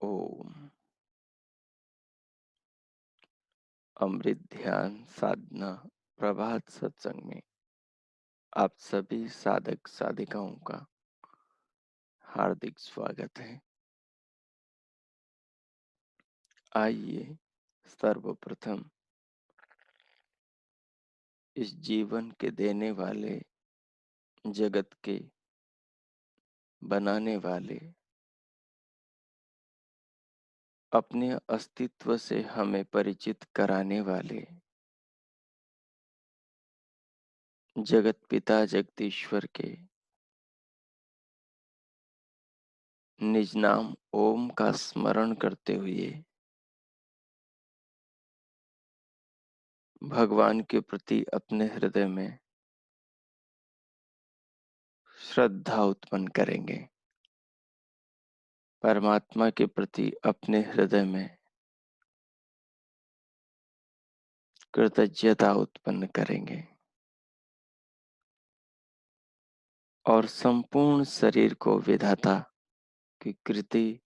ओम। अमृत ध्यान साधना प्रभात सत्संग में आप सभी साधक साधिकाओं का हार्दिक स्वागत है। आइए सर्वप्रथम इस जीवन के देने वाले, जगत के बनाने वाले, अपने अस्तित्व से हमें परिचित कराने वाले जगत पिता जगदीश्वर के निज नाम ओम का स्मरण करते हुए भगवान के प्रति अपने हृदय में श्रद्धा उत्पन्न करेंगे। परमात्मा के प्रति अपने हृदय में कृतज्ञता उत्पन्न करेंगे और संपूर्ण शरीर को विधाता की कृति,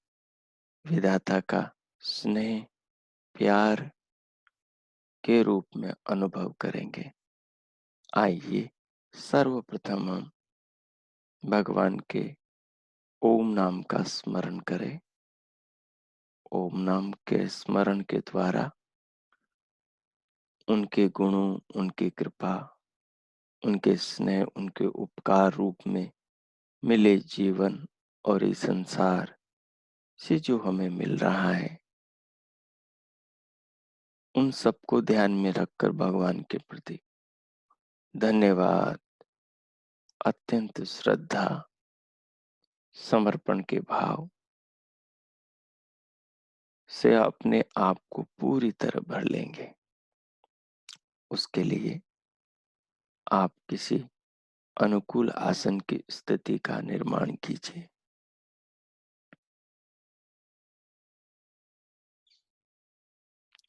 विधाता का स्नेह, प्यार के रूप में अनुभव करेंगे। आइए सर्वप्रथम हम भगवान के ओम नाम का स्मरण करें। ओम नाम के स्मरण के द्वारा उनके गुणों, उनकी कृपा, उनके स्नेह, उनके उपकार रूप में मिले जीवन और इस संसार से जो हमें मिल रहा है, उन सबको ध्यान में रखकर भगवान के प्रति धन्यवाद, अत्यंत श्रद्धा, समर्पण के भाव से अपने आप को पूरी तरह भर लेंगे। उसके लिए आप किसी अनुकूल आसन की स्थिति का निर्माण कीजिए,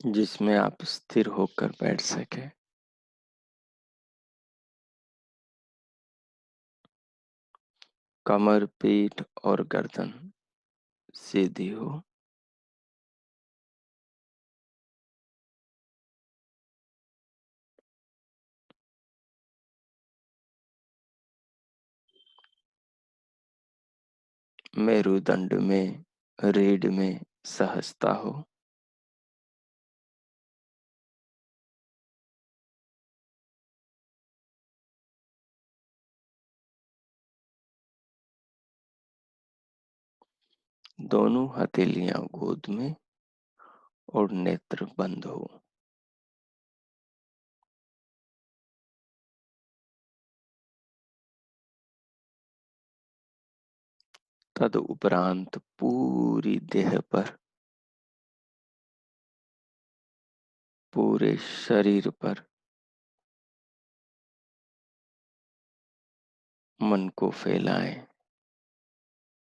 जिसमें आप स्थिर होकर बैठ सके। कमर, पीठ और गर्दन सीधी हो। मेरुदंड में, रीढ़ में सहजता हो। दोनों हथेलियां गोद में और नेत्र बंद हो। तद उपरांत पूरी देह पर, पूरे शरीर पर मन को फैलाएं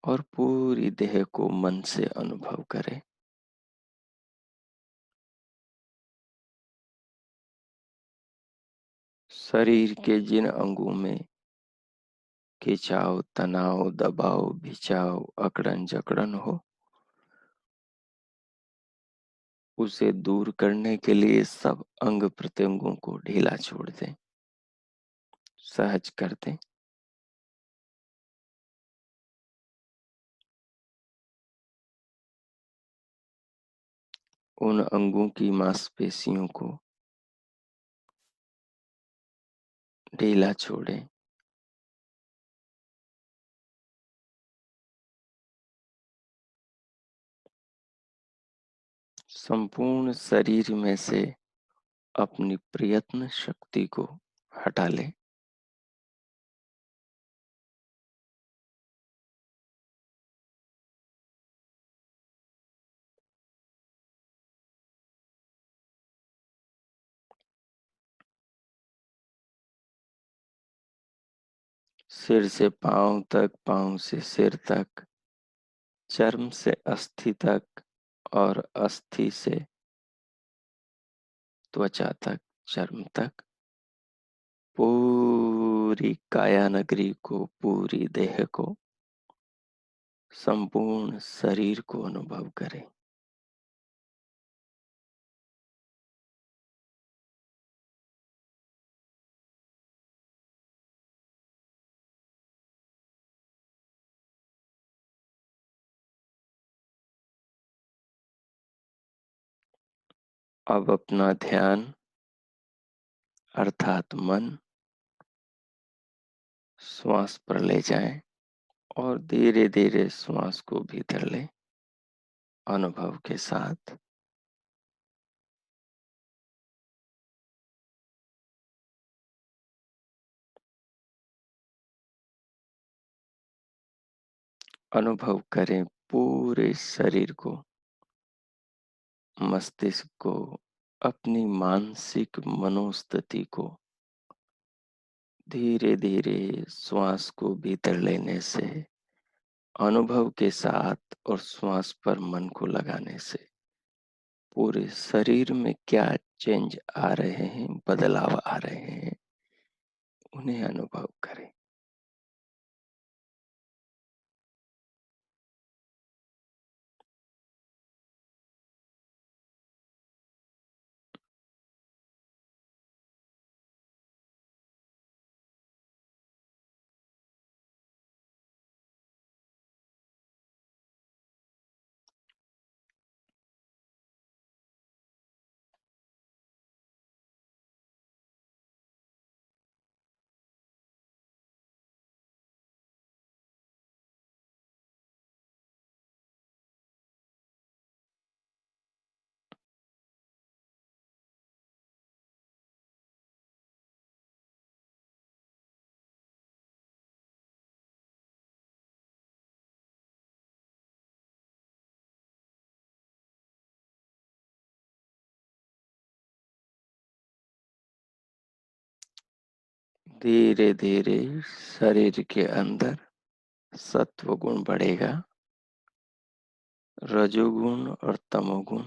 और पूरी देह को मन से अनुभव करें। शरीर के जिन अंगों में खिंचाव, तनाव, दबाव, खिंचाव, अकड़न जकड़न हो, उसे दूर करने के लिए सब अंग प्रत्यंगों को ढीला छोड़ दें, सहज कर दें। उन अंगों की मांसपेशियों को ढीला छोड़ें। संपूर्ण शरीर में से अपनी प्रयत्न शक्ति को हटा लें। सिर से पांव तक, पांव से सिर तक, चर्म से अस्थि तक और अस्थि से त्वचा तक, चर्म तक, पूरी काया नगरी को, पूरी देह को संपूर्ण शरीर को अनुभव करें। अब अपना ध्यान अर्थात मन श्वास पर ले जाएं और धीरे धीरे श्वास को भीतर लें अनुभव के साथ। अनुभव करें पूरे शरीर को, मस्तिष्क को, अपनी मानसिक मनोस्थिति को। धीरे धीरे श्वास को भीतर लेने से, अनुभव के साथ और श्वास पर मन को लगाने से पूरे शरीर में क्या चेंज आ रहे हैं, बदलाव आ रहे हैं, उन्हें अनुभव करें। धीरे धीरे शरीर के अंदर सत्व गुण बढ़ेगा। रजोगुण और तमोगुण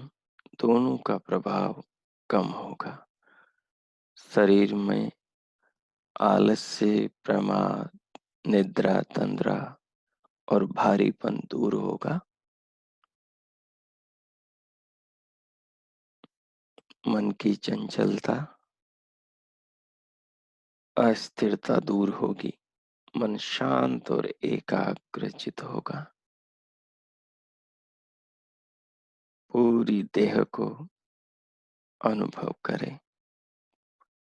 दोनों का प्रभाव कम होगा। शरीर में आलस्य, प्रमाद, निद्रा, तंद्रा और भारीपन दूर होगा। मन की चंचलता, अस्थिरता दूर होगी। मन शांत और एकाग्रचित होगा। पूरी देह को अनुभव करें।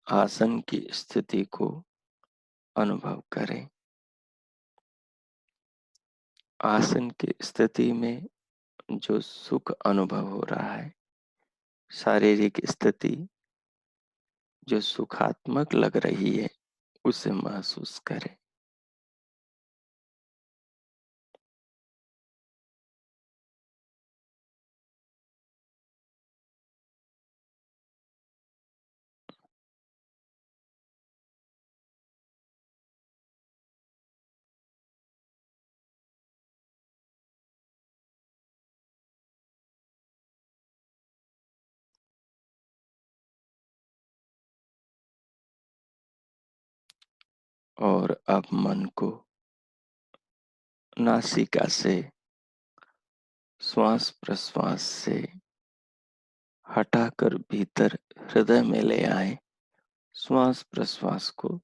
आसन की स्थिति को अनुभव करें। आसन की स्थिति में जो सुख अनुभव हो रहा है, शारीरिक स्थिति जो सुखात्मक लग रही है, उसे महसूस करें। और अब मन को नासिका से, श्वास प्रश्वास से हटाकर भीतर हृदय में ले आए। श्वास प्रश्वास को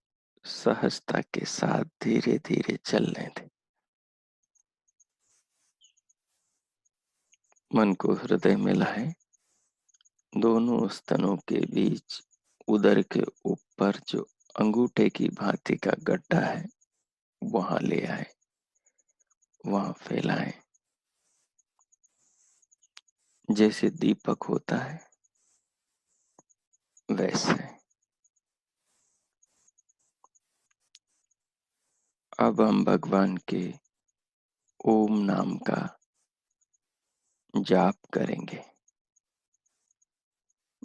सहजता के साथ धीरे धीरे चलने दें। मन को हृदय में लाएं। दोनों स्तनों के बीच उदर के ऊपर जो अंगूठे की भांति का गड्ढा है, वहां ले आए, वहां फैलाएं। जैसे दीपक होता है वैसे। अब हम भगवान के ओम नाम का जाप करेंगे।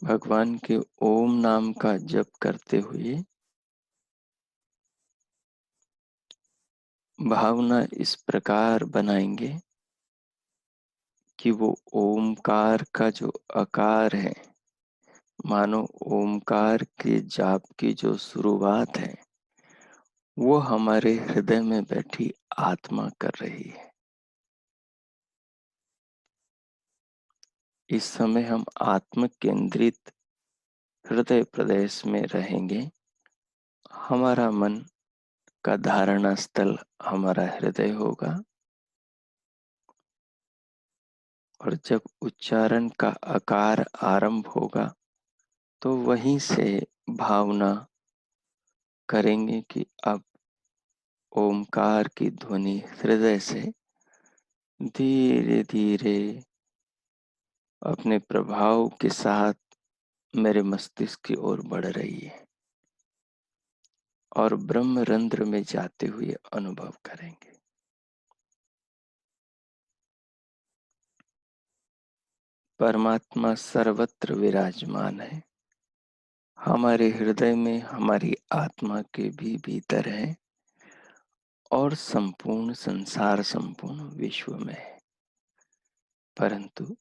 भगवान के ओम नाम का जप करते हुए भावना इस प्रकार बनाएंगे कि वो ओमकार का जो आकार है, मानो ओमकार के जाप की जो शुरुआत है, वो हमारे हृदय में बैठी आत्मा कर रही है। इस समय हम आत्म केंद्रित हृदय प्रदेश में रहेंगे। हमारा मन का धारणा स्थल हमारा हृदय होगा और जब उच्चारण का आकार आरंभ होगा तो वहीं से भावना करेंगे कि अब ओमकार की ध्वनि हृदय से धीरे धीरे अपने प्रभाव के साथ मेरे मस्तिष्क की ओर बढ़ रही है और ब्रह्म रंध्र में जाते हुए अनुभव करेंगे। परमात्मा सर्वत्र विराजमान है, हमारे हृदय में, हमारी आत्मा के भी भीतर है और संपूर्ण संसार, संपूर्ण विश्व में है। परंतु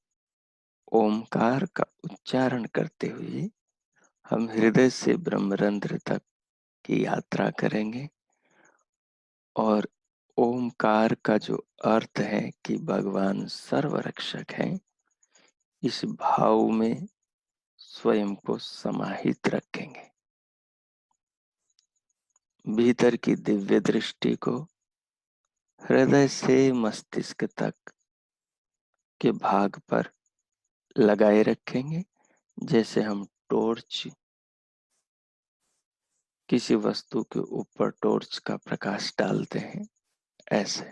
ओमकार का उच्चारण करते हुए हम हृदय से ब्रह्मरंध्र तक की यात्रा करेंगे और ओमकार का जो अर्थ है कि भगवान सर्वरक्षक है, इस भाव में स्वयं को समाहित रखेंगे। भीतर की दिव्य दृष्टि को हृदय से मस्तिष्क तक के भाग पर लगाए रखेंगे, जैसे हम टॉर्च किसी वस्तु के ऊपर टॉर्च का प्रकाश डालते हैं, ऐसे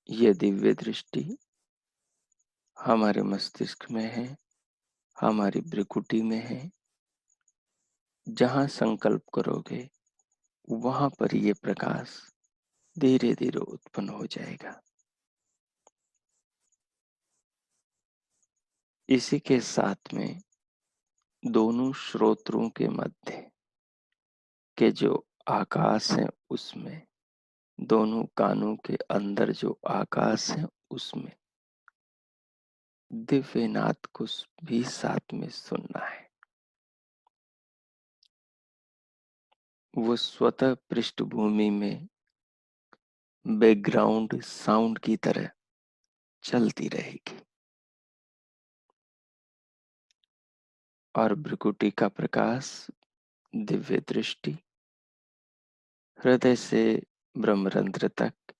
ये दिव्य दृष्टि हमारे मस्तिष्क में है, हमारी भ्रिकुटी में है। जहां संकल्प करोगे वहां पर ये प्रकाश धीरे धीरे उत्पन्न हो जाएगा। इसी के साथ में दोनों श्रोत्रों के मध्य के जो आकाश है उसमें, दोनों कानों के अंदर जो आकाश है उसमें दिव्य नाद को भी साथ में सुनना है। वो स्वतः पृष्ठभूमि में बैकग्राउंड साउंड की तरह चलती रहेगी और भ्रिकुटी का प्रकाश, दिव्य दृष्टि हृदय से ब्रह्मरंध्र तक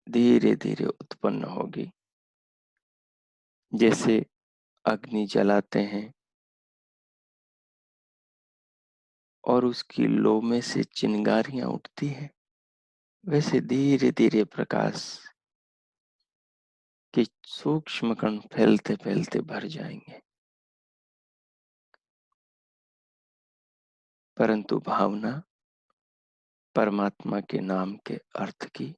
धीरे धीरे उत्पन्न होगी। जैसे अग्नि जलाते हैं और उसकी लो में से चिंगारियां उठती है, वैसे धीरे धीरे प्रकाश के सूक्ष्म कण फैलते फैलते भर जाएंगे। परंतु भावना परमात्मा के नाम के अर्थ की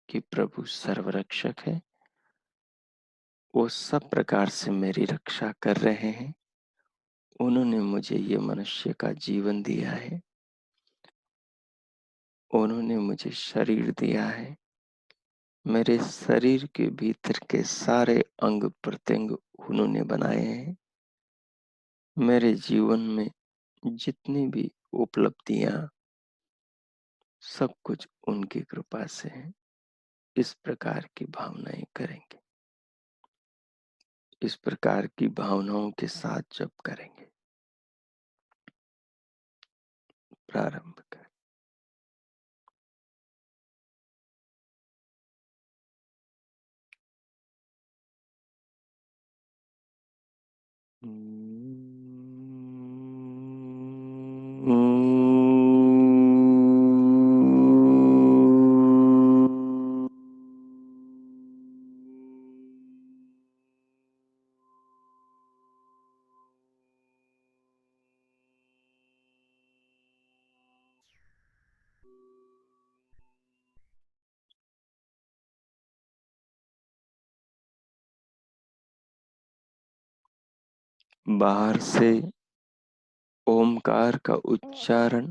कि प्रभु सर्वरक्षक है, वो सब प्रकार से मेरी रक्षा कर रहे हैं। उन्होंने मुझे ये मनुष्य का जीवन दिया है, उन्होंने मुझे शरीर दिया है, मेरे शरीर के भीतर के सारे अंग प्रत्यंग उन्होंने बनाए हैं। मेरे जीवन में जितनी भी उपलब्धियां, सब कुछ उनकी कृपा से है। इस प्रकार की भावनाएं करेंगे, इस प्रकार की भावनाओं के साथ जब करेंगे। प्रारंभ कर बाहर से ओमकार का उच्चारण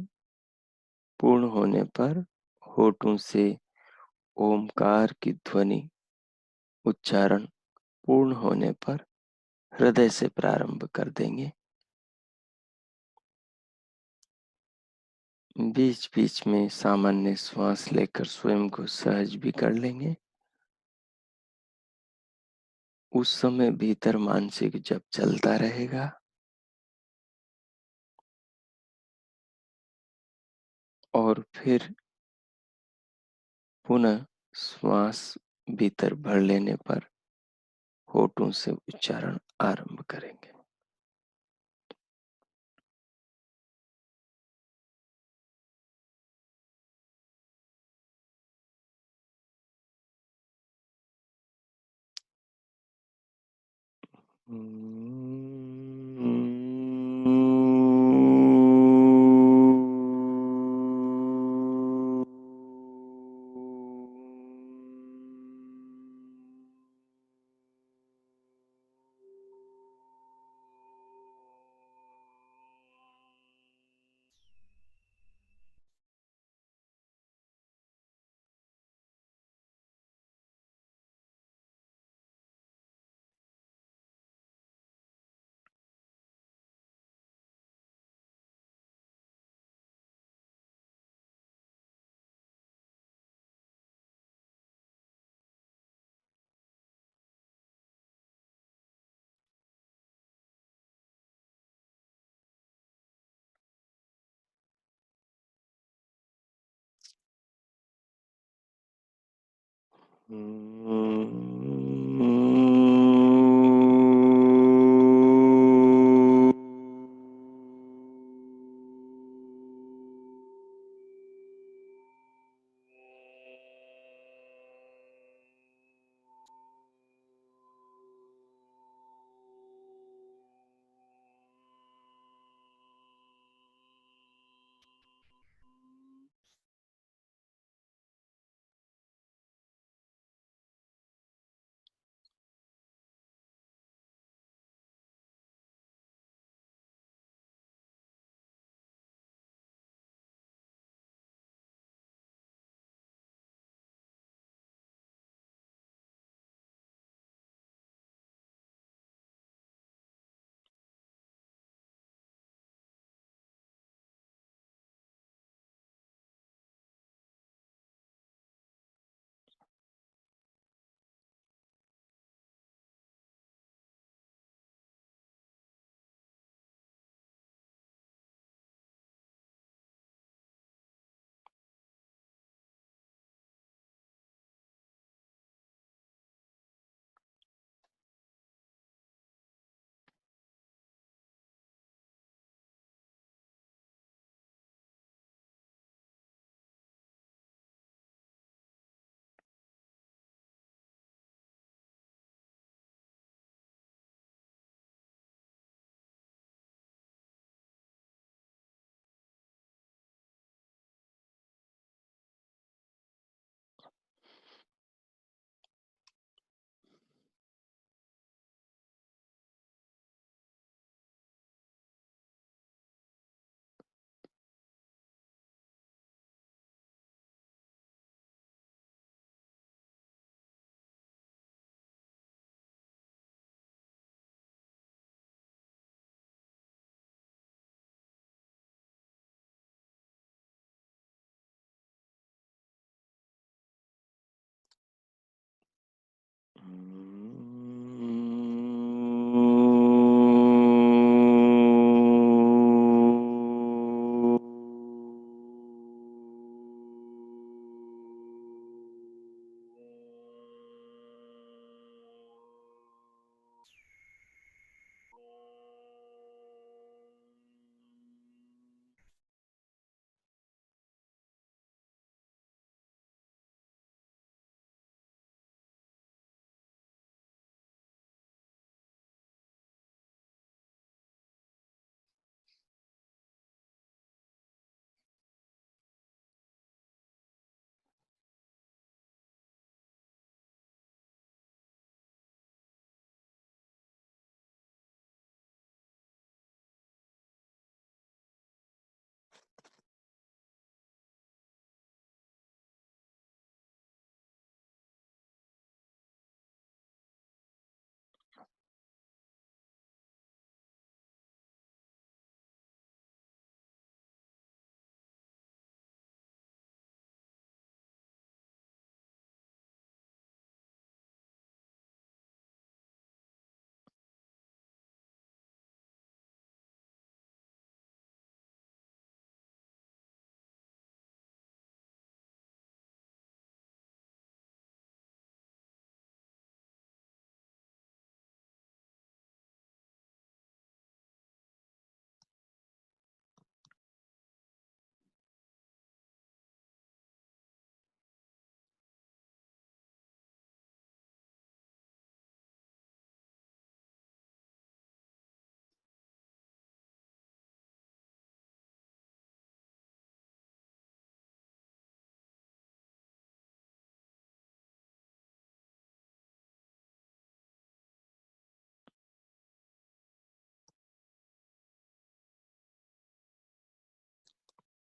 पूर्ण होने पर होठों से ओमकार की ध्वनि उच्चारण पूर्ण होने पर हृदय से प्रारंभ कर देंगे। बीच बीच में सामान्य श्वास लेकर स्वयं को सहज भी कर लेंगे उस समय भीतर मानसिक जप चलता रहेगा और फिर पुनः श्वास भीतर भर लेने पर होठों से उच्चारण आरंभ करेंगे।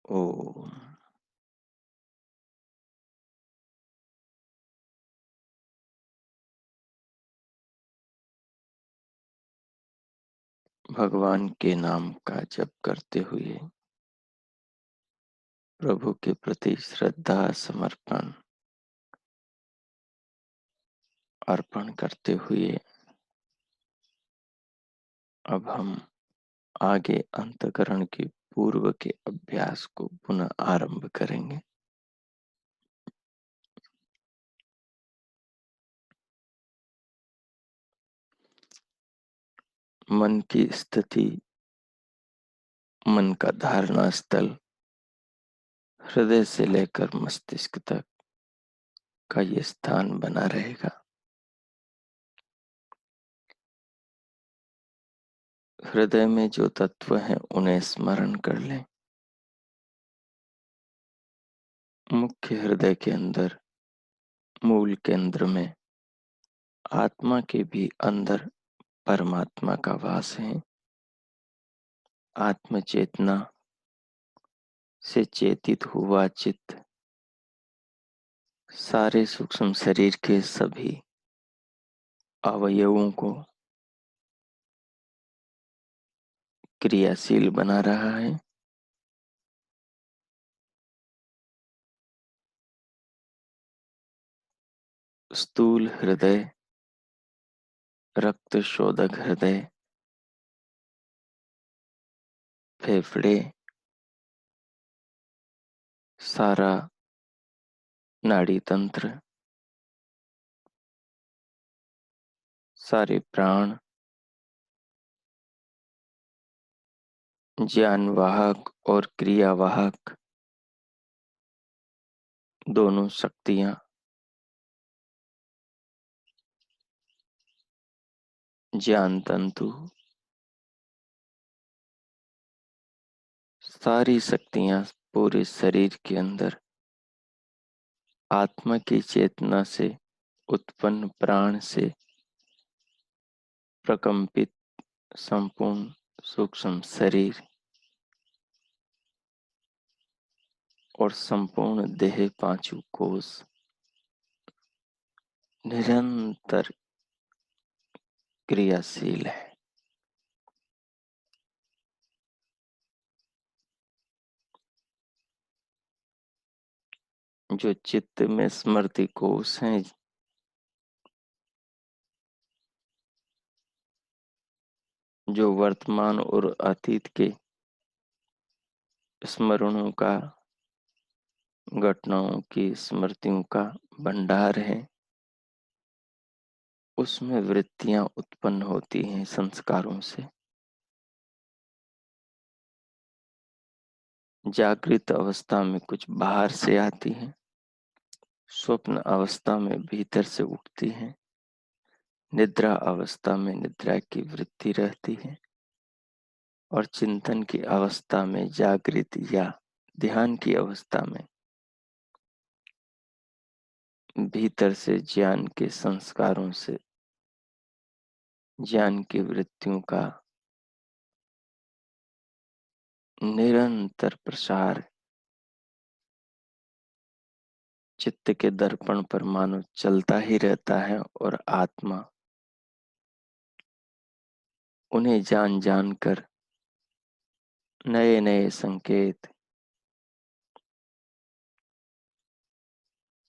ओम। भगवान के नाम का जप करते हुए प्रभु के प्रति श्रद्धा समर्पण अर्पण करते हुए अब हम आगे अंतःकरण के पूर्व के अभ्यास को पुनः आरंभ करेंगे। मन की स्थिति, मन का धारणा स्थल हृदय से लेकर मस्तिष्क तक का ये स्थान बना रहेगा। हृदय में जो तत्व हैं उन्हें स्मरण कर लें। मुख्य हृदय के अंदर, मूल केंद्र में, आत्मा के भी अंदर परमात्मा का वास है। आत्म चेतना से चेतित हुआ चित्त सारे सूक्ष्म शरीर के सभी अवयवों को क्रियाशील बना रहा है। स्थूल हृदय, रक्त शोधक हृदय, फेफड़े, सारा नाड़ी तंत्र, सारे प्राण, ज्ञानवाहक और क्रियावाहक दोनों शक्तियां, ज्ञान तंतु, सारी शक्तियां पूरे शरीर के अंदर आत्मा की चेतना से उत्पन्न प्राण से प्रकंपित संपूर्ण सूक्ष्म शरीर और संपूर्ण देह पांचों कोष निरंतर क्रियाशील है। जो चित्त में स्मृति कोष हैं, जो वर्तमान और अतीत के स्मरणों का, घटनाओं की स्मृतियों का भंडार है, उसमें वृत्तियां उत्पन्न होती हैं संस्कारों से। जागृत अवस्था में कुछ बाहर से आती हैं, स्वप्न अवस्था में भीतर से उठती हैं, निद्रा अवस्था में निद्रा की वृत्ति रहती है और चिंतन की अवस्था में, जागृत या ध्यान की अवस्था में भीतर से ज्ञान के संस्कारों से ज्ञान की वृत्तियों का निरंतर प्रसार चित्त के दर्पण पर मानो चलता ही रहता है और आत्मा उन्हें जान जान कर नए नए संकेत,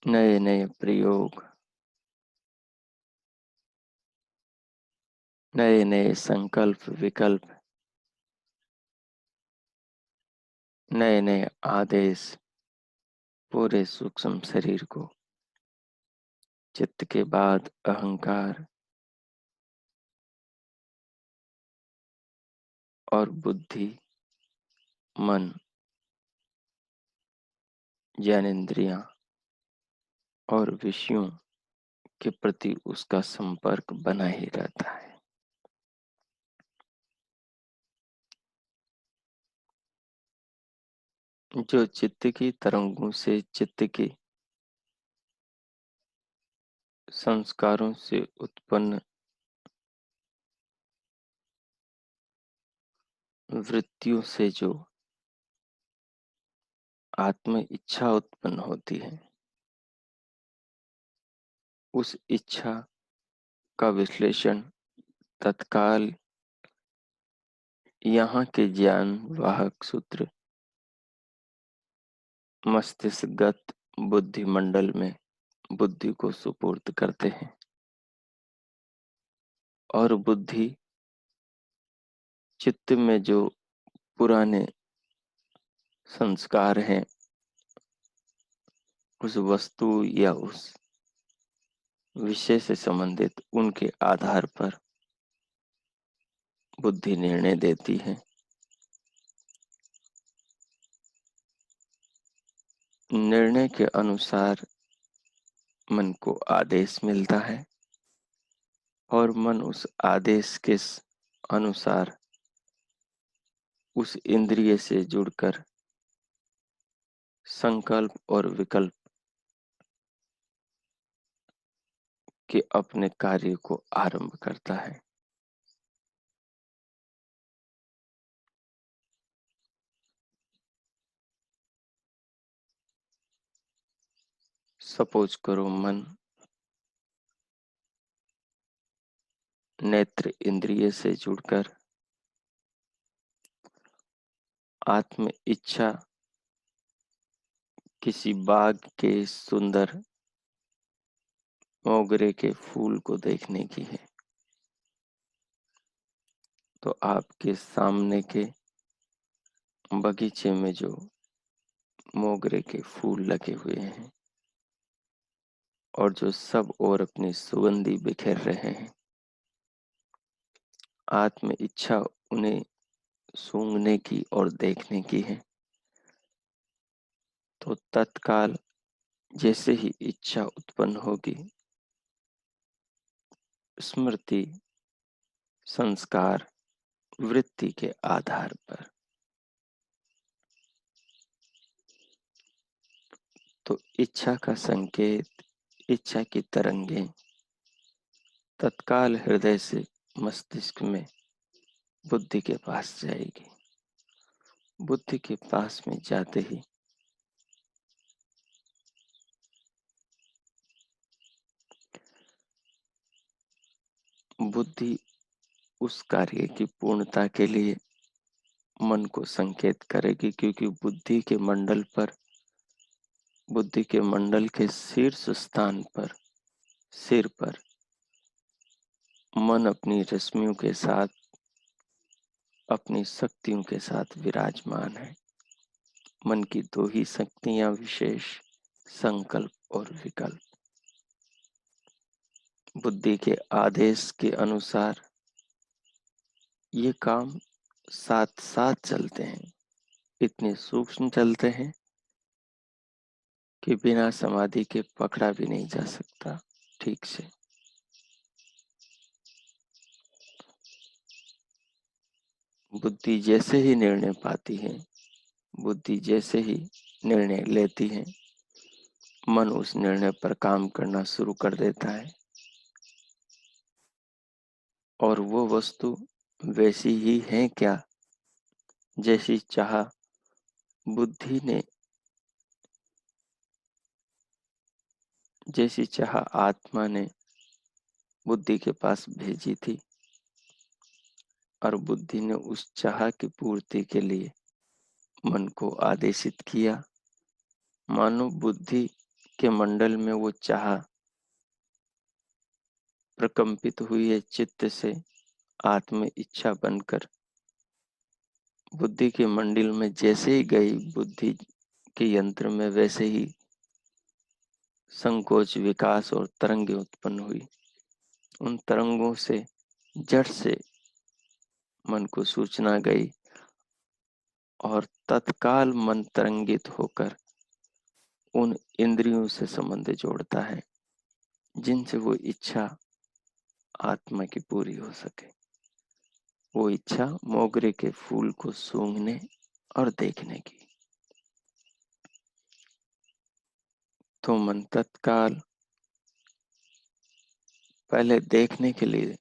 नए नए प्रयोग, नए नए संकल्प विकल्प, नए नए आदेश पूरे सूक्ष्म शरीर को, चित्त के बाद अहंकार और बुद्धि, मन, ज्ञानेंद्रियां और विषयों के प्रति उसका संपर्क बना ही रहता है। जो चित्त की तरंगों से, चित्त के संस्कारों से उत्पन्न वृत्तियों से जो आत्म इच्छा उत्पन्न होती है, उस इच्छा का विश्लेषण तत्काल यहाँ के ज्ञान वाहक सूत्र मस्तिष्कगत बुद्धि मंडल में बुद्धि को सुपुर्द करते हैं, और बुद्धि चित्त में जो पुराने संस्कार हैं, उस वस्तु या उस विषय से संबंधित उनके आधार पर बुद्धि निर्णय देती है। निर्णय के अनुसार मन को आदेश मिलता है, और मन उस आदेश के अनुसार उस इंद्रिय से जुड़कर संकल्प और विकल्प के अपने कार्य को आरंभ करता है। सपोज करो, मन नेत्र इंद्रिय से जुड़कर आत्म इच्छा किसी बाग के सुंदर मोगरे के फूल को देखने की है, तो आपके सामने के बगीचे में जो मोगरे के फूल लगे हुए हैं और जो सब और अपनी सुगंधी बिखेर रहे हैं, आत्म इच्छा उन्हें सूंघने की और देखने की है। तो तत्काल जैसे ही इच्छा उत्पन्न होगी, स्मृति, संस्कार, वृत्ति के आधार पर, तो इच्छा का संकेत, इच्छा की तरंगे तत्काल हृदय से मस्तिष्क में बुद्धि के पास जाएगी। बुद्धि के पास में जाते ही बुद्धि उस कार्य की पूर्णता के लिए मन को संकेत करेगी, क्योंकि बुद्धि के मंडल पर, बुद्धि के मंडल के शीर्ष स्थान पर, सिर पर मन अपनी रश्मियों के साथ, अपनी शक्तियों के साथ विराजमान है। मन की दो ही शक्तियां विशेष, संकल्प और विकल्प। बुद्धि के आदेश के अनुसार ये काम साथ साथ चलते हैं, इतने सूक्ष्म चलते हैं कि बिना समाधि के पकड़ा भी नहीं जा सकता ठीक से। बुद्धि जैसे ही निर्णय पाती है, बुद्धि जैसे ही निर्णय लेती है, मन उस निर्णय पर काम करना शुरू कर देता है, और वो वस्तु वैसी ही है क्या जैसी चाह बुद्धि ने, जैसी चाह आत्मा ने बुद्धि के पास भेजी थी, और बुद्धि ने उस चाह की पूर्ति के लिए मन को आदेशित किया। मानो बुद्धि के मंडल में वो चाह प्रकंपित हुई है, चित्त से आत्म इच्छा बनकर बुद्धि के मंडल में जैसे ही गई, बुद्धि के यंत्र में वैसे ही संकोच, विकास और तरंगें उत्पन्न हुई। उन तरंगों से जड़ से मन को सूचना गई, और तत्काल मन तरंगित होकर उन इंद्रियों से संबंध जोड़ता है जिनसे वो इच्छा आत्मा की पूरी हो सके। वो इच्छा मोगरे के फूल को सूंघने और देखने की। तो मन तत्काल पहले देखने के लिए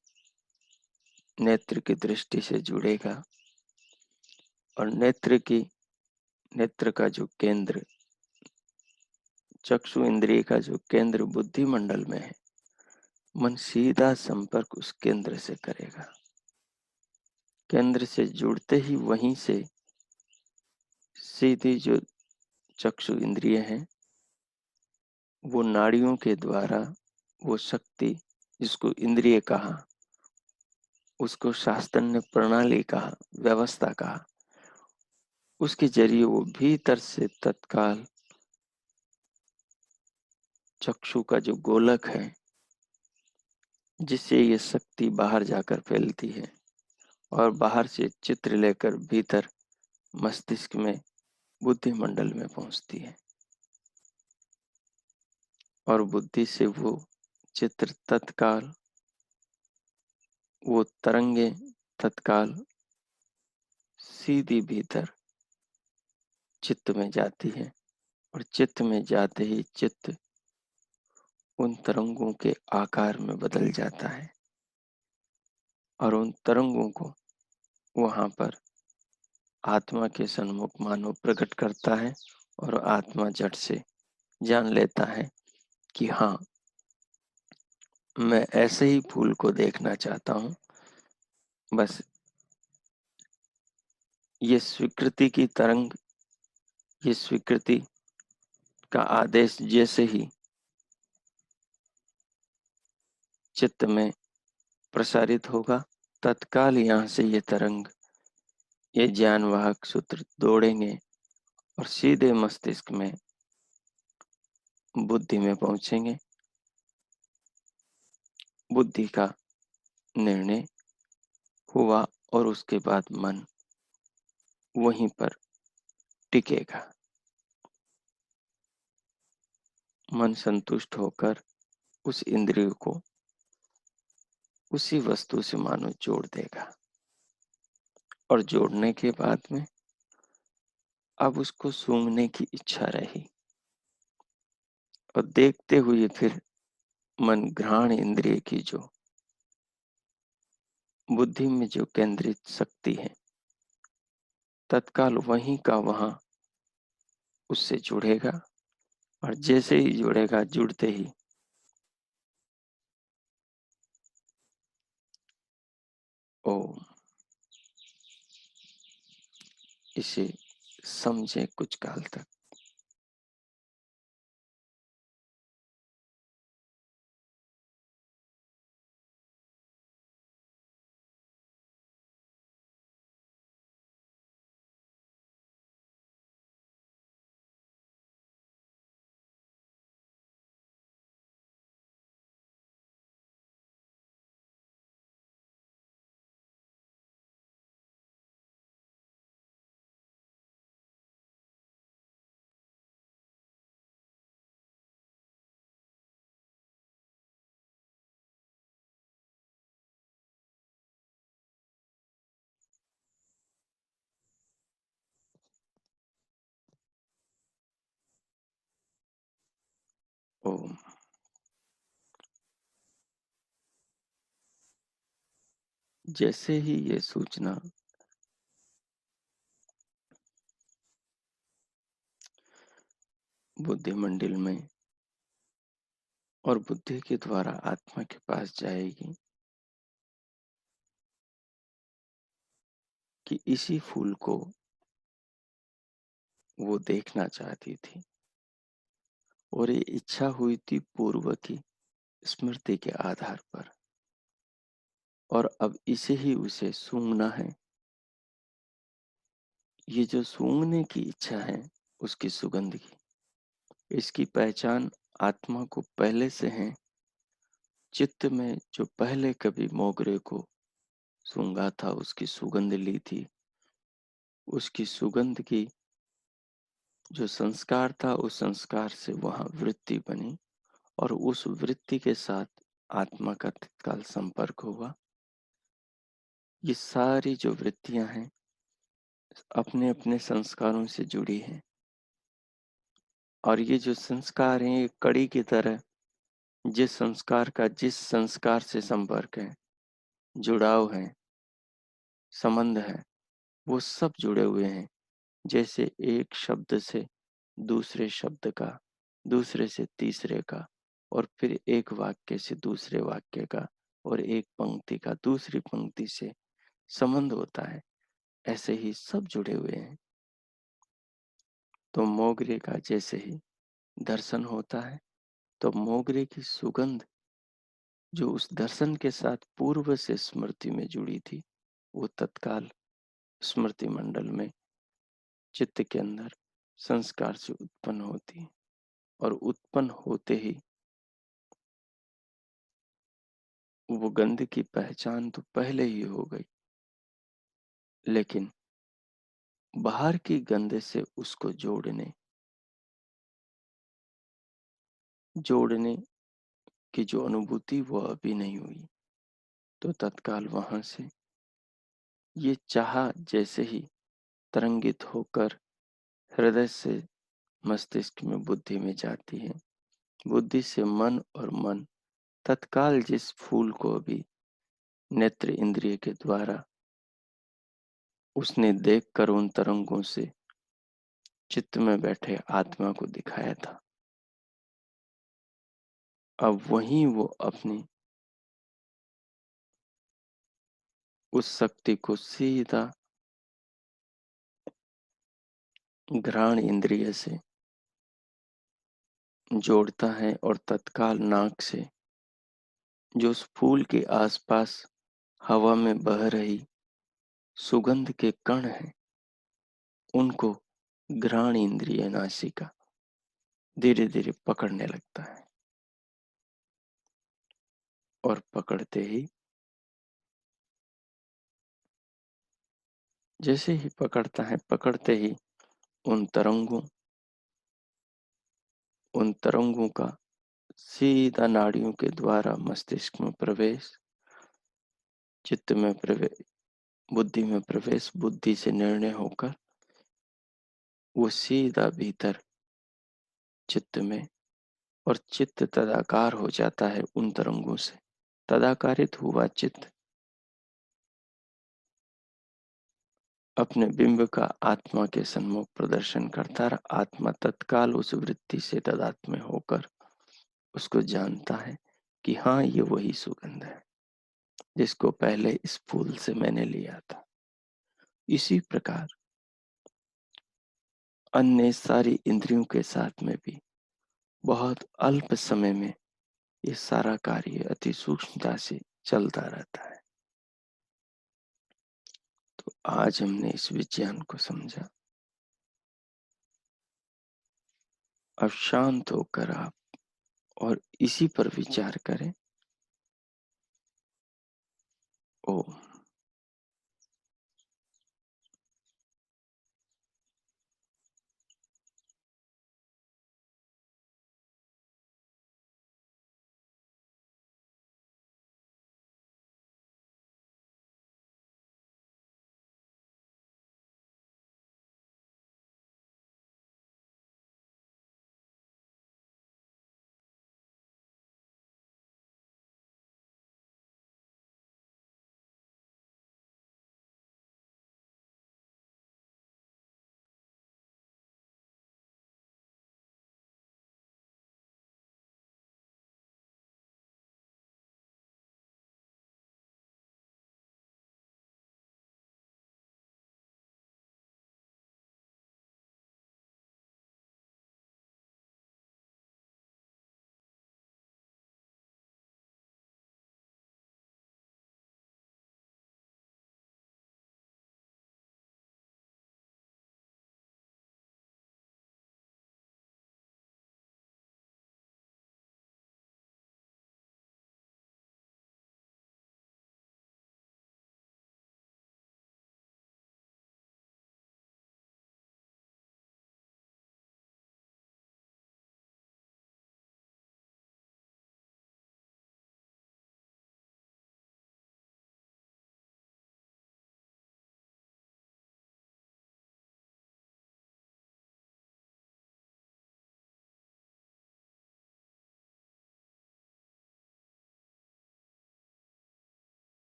नेत्र की दृष्टि से जुड़ेगा, और नेत्र की नेत्र का जो केंद्र, चक्षु इंद्रिय का जो केंद्र बुद्धि मंडल में है, मन सीधा संपर्क उस केंद्र से करेगा। केंद्र से जुड़ते ही वहीं से सीधी जो चक्षु इंद्रिय है, वो नाड़ियों के द्वारा वो शक्ति, जिसको इंद्रिय कहा, उसको शास्त्र ने प्रणाली कहा, व्यवस्था कहा, उसके जरिए वो भीतर से तत्काल चक्षु का जो गोलक है, जिससे ये शक्ति बाहर जाकर फैलती है और बाहर से चित्र लेकर भीतर मस्तिष्क में, बुद्धि मंडल में पहुंचती है, और बुद्धि से वो चित्र तत्काल, वो तरंगे तत्काल सीधी भीतर चित्त में जाती है, और चित्त में जाते ही चित्त उन तरंगों के आकार में बदल जाता है, और उन तरंगों को वहां पर आत्मा के सन्मुख मानो प्रकट करता है, और आत्मा झट से जान लेता है कि हाँ, मैं ऐसे ही फूल को देखना चाहता हूँ। बस ये स्वीकृति की तरंग, ये स्वीकृति का आदेश जैसे ही चित्त में प्रसारित होगा, तत्काल यहाँ से ये तरंग, ये ज्ञानवाहक सूत्र दौड़ेंगे और सीधे मस्तिष्क में, बुद्धि में पहुंचेंगे। बुद्धि का निर्णय हुआ और उसके बाद मन वहीं पर टिकेगा। मन संतुष्ट होकर उस इंद्रिय को उसी वस्तु से मानो जोड़ देगा, और जोड़ने के बाद में अब उसको सूंघने की इच्छा रही, और देखते हुए फिर मन घ्राण इंद्रिय की जो बुद्धि में जो केंद्रित शक्ति है, तत्काल वहीं का वहां उससे जुड़ेगा, और जैसे ही जुड़ेगा, जुड़ते ही ओम, इसे समझे कुछ काल तक। ओम। जैसे ही ये सूचना बुद्धि मंडल में और बुद्धि के द्वारा आत्मा के पास जाएगी कि इसी फूल को वो देखना चाहती थी, और ये इच्छा हुई थी पूर्व की स्मृति के आधार पर, और अब इसे ही उसे सूंघना है। ये जो सूंघने की इच्छा है, उसकी सुगंध की, इसकी पहचान आत्मा को पहले से है। चित्त में जो पहले कभी मोगरे को सूंघा था, उसकी सुगंध ली थी, उसकी सुगंध की जो संस्कार था, उस संस्कार से वहां वृत्ति बनी, और उस वृत्ति के साथ आत्मा का तत्काल संपर्क हुआ। ये सारी जो वृत्तियां हैं, अपने अपने संस्कारों से जुड़ी हैं, और ये जो संस्कार हैं, ये कड़ी की तरह जिस संस्कार का जिस संस्कार से संपर्क है, जुड़ाव है, संबंध है, वो सब जुड़े हुए हैं। जैसे एक शब्द से दूसरे शब्द का, दूसरे से तीसरे का, और फिर एक वाक्य से दूसरे वाक्य का, और एक पंक्ति का दूसरी पंक्ति से संबंध होता है, ऐसे ही सब जुड़े हुए हैं। तो मोगरे का जैसे ही दर्शन होता है, तो मोगरे की सुगंध जो उस दर्शन के साथ पूर्व से स्मृति में जुड़ी थी, वो तत्काल स्मृति मंडल में चित्त के अंदर संस्कार से उत्पन्न होती है, और उत्पन्न होते ही वो गंध की पहचान तो पहले ही हो गई, लेकिन बाहर की गंध से उसको जोड़ने की जो अनुभूति वो अभी नहीं हुई। तो तत्काल वहां से ये चाह जैसे ही तरंगित होकर हृदय से मस्तिष्क में, बुद्धि में जाती है, बुद्धि से मन, और मन तत्काल जिस फूल को अभी नेत्र इंद्रिय के द्वारा उसने देखकर उन तरंगों से चित्त में बैठे आत्मा को दिखाया था, अब वहीं वो अपनी उस शक्ति को सीधा घ्राण इंद्रिय से जोड़ता है, और तत्काल नाक से जो उस फूल के आसपास हवा में बह रही सुगंध के कण हैं, उनको घ्राण इंद्रिय नासिका धीरे धीरे पकड़ने लगता है, और पकड़ते ही, जैसे ही पकड़ता है, पकड़ते ही उन तरंगों का सीधा नाड़ियों के द्वारा मस्तिष्क में प्रवेश, चित्त में प्रवेश, बुद्धि में प्रवेश, बुद्धि से निर्णय होकर वो सीधा भीतर चित्त में, और चित्त तदाकार हो जाता है उन तरंगों से। तदाकारित हुआ चित्त अपने बिंब का आत्मा के सन्मुख प्रदर्शन करता है। आत्मा तत्काल उस वृत्ति से तादात्म्य होकर उसको जानता है कि हाँ, ये वही सुगंध है जिसको पहले इस फूल से मैंने लिया था। इसी प्रकार अन्य सारी इंद्रियों के साथ में भी बहुत अल्प समय में ये सारा कार्य अति सूक्ष्मता से चलता रहता है। तो आज हमने इस विज्ञान को समझा। अब शांत होकर आप और इसी पर विचार करें। ओम।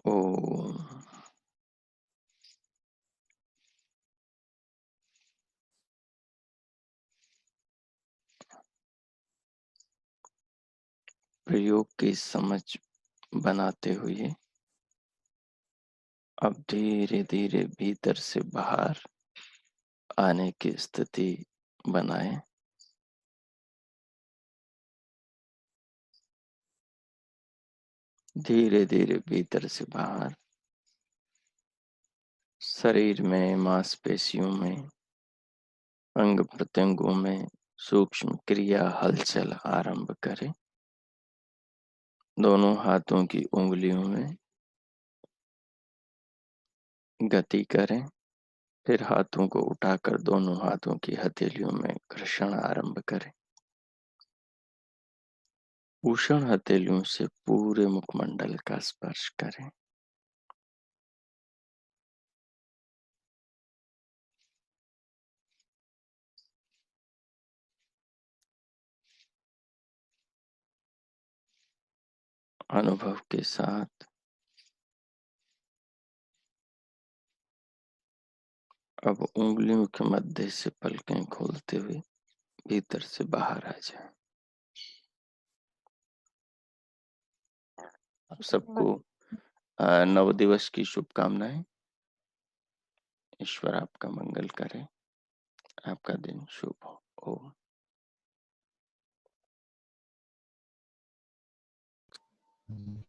ओम। प्रयोग की समझ बनाते हुए अब धीरे धीरे भीतर से बाहर आने की स्थिति बनाएं। धीरे धीरे भीतर से बाहर, शरीर में, मांसपेशियों में, अंग प्रत्यंगों में सूक्ष्म क्रिया हलचल आरंभ करें। दोनों हाथों की उंगलियों में गति करें। फिर हाथों को उठाकर दोनों हाथों की हथेलियों में घर्षण आरंभ करें। उष्ण हथेलियों से पूरे मुखमंडल का स्पर्श करें। अनुभव के साथ अब उंगलियों के मध्य से पलकें खोलते हुए भीतर से बाहर आ जाए। आप सबको नव दिवस की शुभकामनाएं। ईश्वर आपका मंगल करे। आपका दिन शुभ हो। ओम।